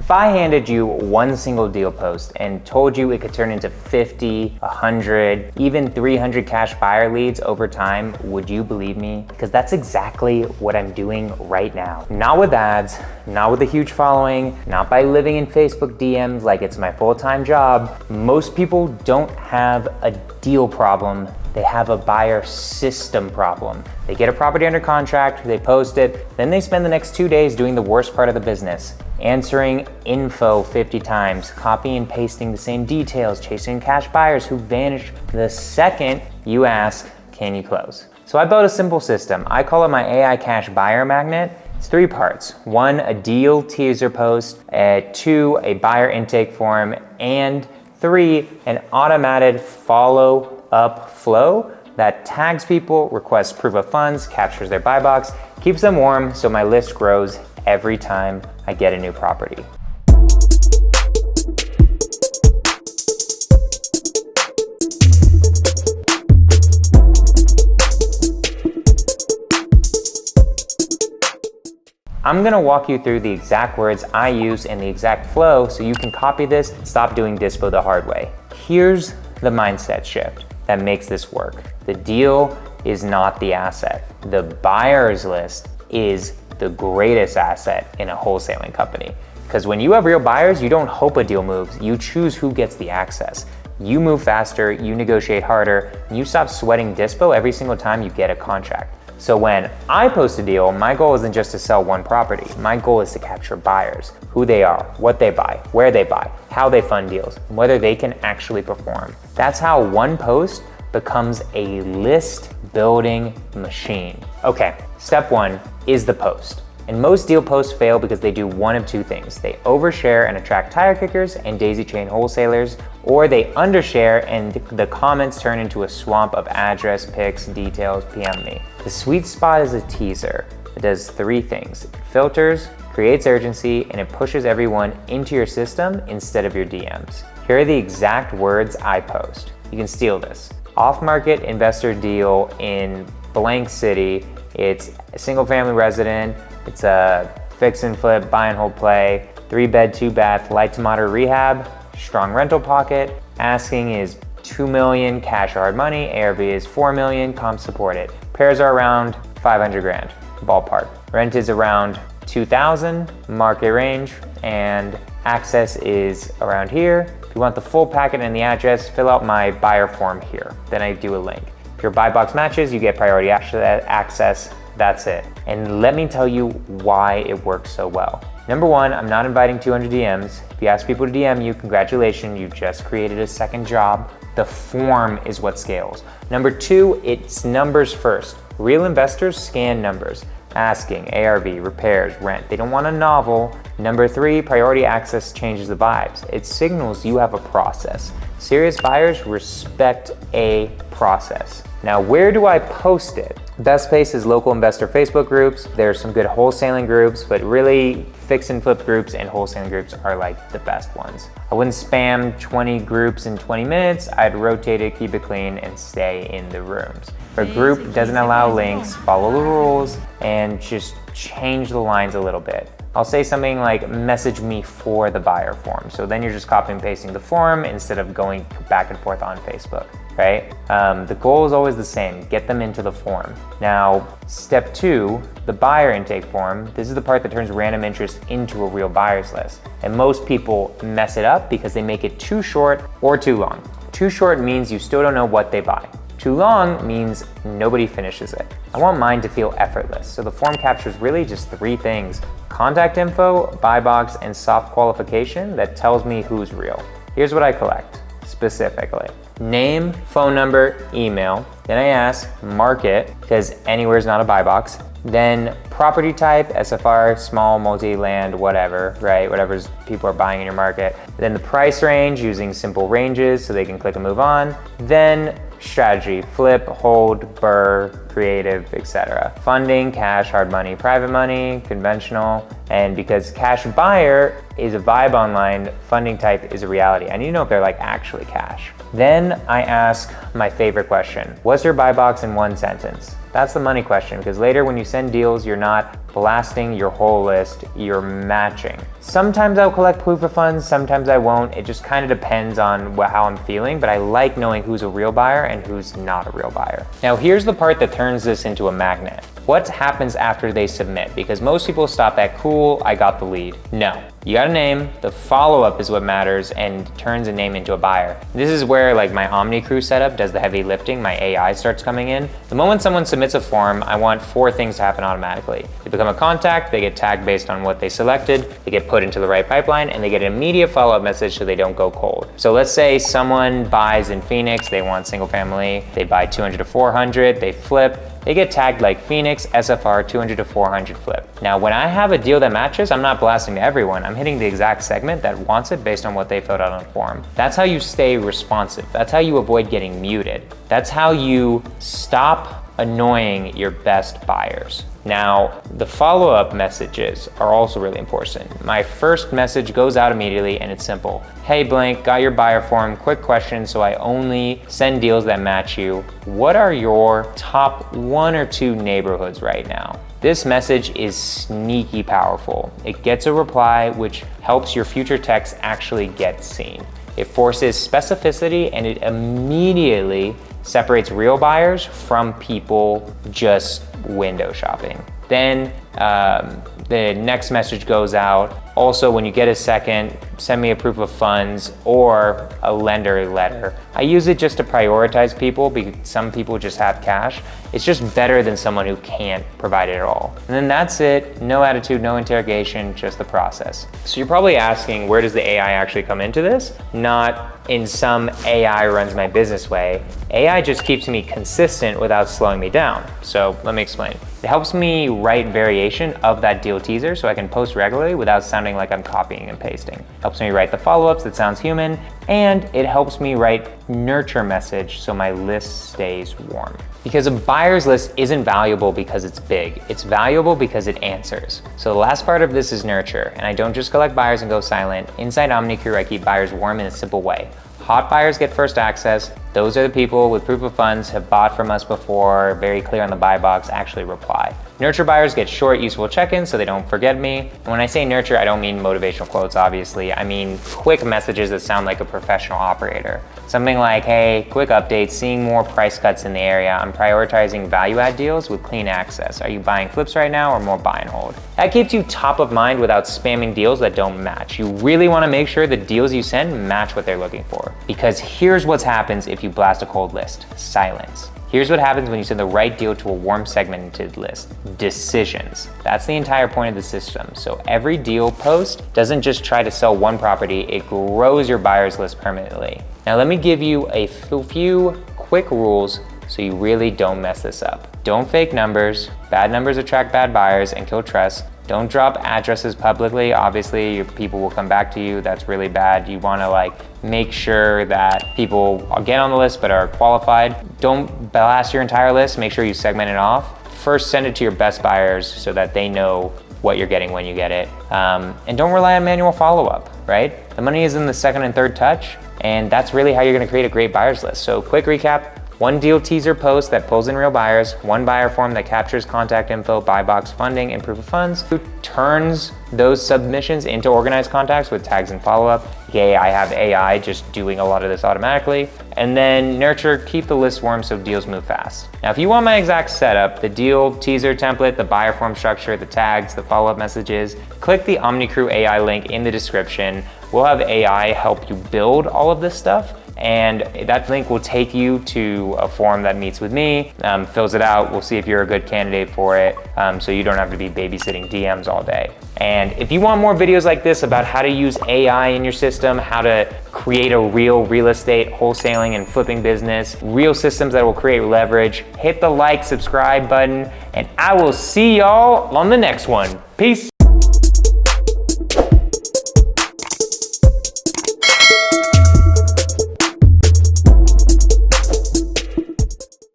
If I handed you one single deal post and told you it could turn into 50, 100, even 300 cash buyer leads over time, would you believe me? Because that's exactly what I'm doing right now. Not with ads, not with a huge following, not by living in Facebook DMs like it's my full-time job. Most people don't have a deal problem. They have a buyer system problem. They get a property under contract, they post it, then they spend the next 2 days doing the worst part of the business, answering info 50 times, copying and pasting the same details, chasing cash buyers who vanish the second you ask, can you close? So I built a simple system. I call it my AI cash buyer magnet. It's 3 parts. 1, a deal teaser post, 2, a buyer intake form, and 3, an automated follow-up flow that tags people, requests proof of funds, captures their buy box, keeps them warm so my list grows every time I get a new property. I'm gonna walk you through the exact words I use and the exact flow so you can copy this, stop doing Dispo the hard way. Here's the mindset shift that makes this work. The deal is not the asset. The buyer's list is the greatest asset in a wholesaling company. Because when you have real buyers, you don't hope a deal moves, you choose who gets the access. You move faster, you negotiate harder, and you stop sweating Dispo every single time you get a contract. So when I post a deal, my goal isn't just to sell one property. My goal is to capture buyers, who they are, what they buy, where they buy, how they fund deals, and whether they can actually perform. That's how one post becomes a list building machine. Okay, step 1 is the post. And most deal posts fail because they do one of 2 things. They overshare and attract tire kickers and daisy chain wholesalers, or they undershare and the comments turn into a swamp of address, pics, details, PM me. The sweet spot is a teaser. It does 3 things. It filters, creates urgency, and it pushes everyone into your system instead of your DMs. Here are the exact words I post. You can steal this. Off-market investor deal in blank city. It's a single family resident. It's a fix and flip, buy and hold play, 3-bed, 2-bath, light to moderate rehab, strong rental pocket. Asking is 2 million, cash or hard money. ARV is 4 million, comp supported. Pairs are around 500 grand, ballpark. Rent is around 2,000, market range, and access is around here. If you want the full packet and the address, fill out my buyer form here. Then I do a link. If your buy box matches, you get priority access. That's it. And let me tell you why it works so well. Number 1, I'm not inviting 200 DMs. If you ask people to DM you, congratulations, you just created a second job. The form is what scales. Number 2, it's numbers first. Real investors scan numbers. Asking, ARV, repairs, rent. They don't want a novel. Number 3, priority access changes the vibes. It signals you have a process. Serious buyers respect a process. Now, where do I post it? Best place is local investor Facebook groups. There's some good wholesaling groups, but really fix and flip groups and wholesaling groups are like the best ones. I wouldn't spam 20 groups in 20 minutes. I'd rotate it, keep it clean, and stay in the rooms. If a group doesn't allow links, follow the rules, and just change the lines a little bit. I'll say something like, message me for the buyer form. So then you're just copying and pasting the form instead of going back and forth on Facebook, right? The goal is always the same, get them into the form. Now, step 2, the buyer intake form. This is the part that turns random interest into a real buyer's list. And most people mess it up because they make it too short or too long. Too short means you still don't know what they buy. Too long means nobody finishes it. I want mine to feel effortless, so the form captures really just 3 things: contact info, buy box, and soft qualification that tells me who's real. Here's what I collect specifically: name, phone number, email. Then I ask market, because anywhere is not a buy box. Then property type, SFR, small, multi-land, whatever, right? Whatever people are buying in your market. Then the price range using simple ranges so they can click and move on. Then strategy, flip, hold, burr, creative, etc. Funding, cash, hard money, private money, conventional. And because cash buyer is a vibe online, funding type is a reality. I need to know if they're like actually cash. Then I ask my favorite question. What's your buy box in 1 sentence? That's the money question, because later when you send deals, you're not blasting your whole list, you're matching. Sometimes I'll collect proof of funds, sometimes I won't. It just kind of depends on how I'm feeling, but I like knowing who's a real buyer and who's not a real buyer. Now here's the part that turns this into a magnet. What happens after they submit? Because most people stop at, cool, I got the lead. No, you got a name, the follow-up is what matters and turns a name into a buyer. This is where like my OmniCrew setup does the heavy lifting, my AI starts coming in. The moment someone submits a form, I want 4 things to happen automatically. They become a contact, they get tagged based on what they selected, they get put into the right pipeline, and they get an immediate follow-up message so they don't go cold. So let's say someone buys in Phoenix, they want single family, they buy 200 to 400, they flip, they get tagged like Phoenix, SFR, 200 to 400 flip. Now, when I have a deal that matches, I'm not blasting to everyone. I'm hitting the exact segment that wants it based on what they filled out on the form. That's how you stay responsive. That's how you avoid getting muted. That's how you stop annoying your best buyers. Now, the follow-up messages are also really important. My first message goes out immediately and it's simple. Hey blank, got your buyer form, quick question, so I only send deals that match you. What are your top 1 or 2 neighborhoods right now? This message is sneaky powerful. It gets a reply, which helps your future text actually get seen. It forces specificity and it immediately separates real buyers from people just window shopping. Then the next message goes out. Also, when you get a second, send me a proof of funds or a lender letter. I use it just to prioritize people because some people just have cash. It's just better than someone who can't provide it at all. And then that's it. No attitude, no interrogation, just the process. So you're probably asking, where does the AI actually come into this? Not in some AI runs my business way. AI just keeps me consistent without slowing me down. So let me explain. It helps me write variation of that deal teaser so I can post regularly without sounding like I'm copying and pasting. Helps me write the follow-ups that sounds human, and it helps me write nurture message so my list stays warm. Because a buyer's list isn't valuable because it's big, it's valuable because it answers. So the last part of this is nurture, and I don't just collect buyers and go silent. Inside OmniCrew, I keep buyers warm in a simple way. Hot buyers get first access. Those are the people with proof of funds, have bought from us before, very clear on the buy box, actually reply. Nurture buyers get short, useful check-ins so they don't forget me. And when I say nurture, I don't mean motivational quotes, obviously. I mean quick messages that sound like a professional operator. Something like, hey, quick update, seeing more price cuts in the area. I'm prioritizing value-add deals with clean access. Are you buying flips right now or more buy and hold? That keeps you top of mind without spamming deals that don't match. You really wanna make sure the deals you send match what they're looking for. Because here's what happens if you blast a cold list: silence. Here's what happens when you send the right deal to a warm segmented list: decisions. That's the entire point of the system. So every deal post doesn't just try to sell one property, it grows your buyer's list permanently. Now let me give you a few quick rules so you really don't mess this up. Don't fake numbers. Bad numbers attract bad buyers and kill trust. Don't drop addresses publicly. Obviously, your people will come back to you. That's really bad. You wanna make sure that people get on the list but are qualified. Don't blast your entire list. Make sure you segment it off. First, send it to your best buyers so that they know what you're getting when you get it. And don't rely on manual follow-up, right? The money is in the second and third touch, and that's really how you're gonna create a great buyers list. So quick recap. 1 deal teaser post that pulls in real buyers, 1 buyer form that captures contact info, buy box, funding, and proof of funds, who turns those submissions into organized contacts with tags and follow-up. Okay, I have AI just doing a lot of this automatically. And then nurture, keep the list warm so deals move fast. Now, if you want my exact setup, the deal teaser template, the buyer form structure, the tags, the follow-up messages, click the OmniCrew AI link in the description. We'll have AI help you build all of this stuff. And that link will take you to a form that meets with me, fills it out. We'll see if you're a good candidate for it, so you don't have to be babysitting DMs all day. And if you want more videos like this about how to use AI in your system, how to create a real estate wholesaling and flipping business, real systems that will create leverage, hit the like, subscribe button, and I will see y'all on the next one. Peace.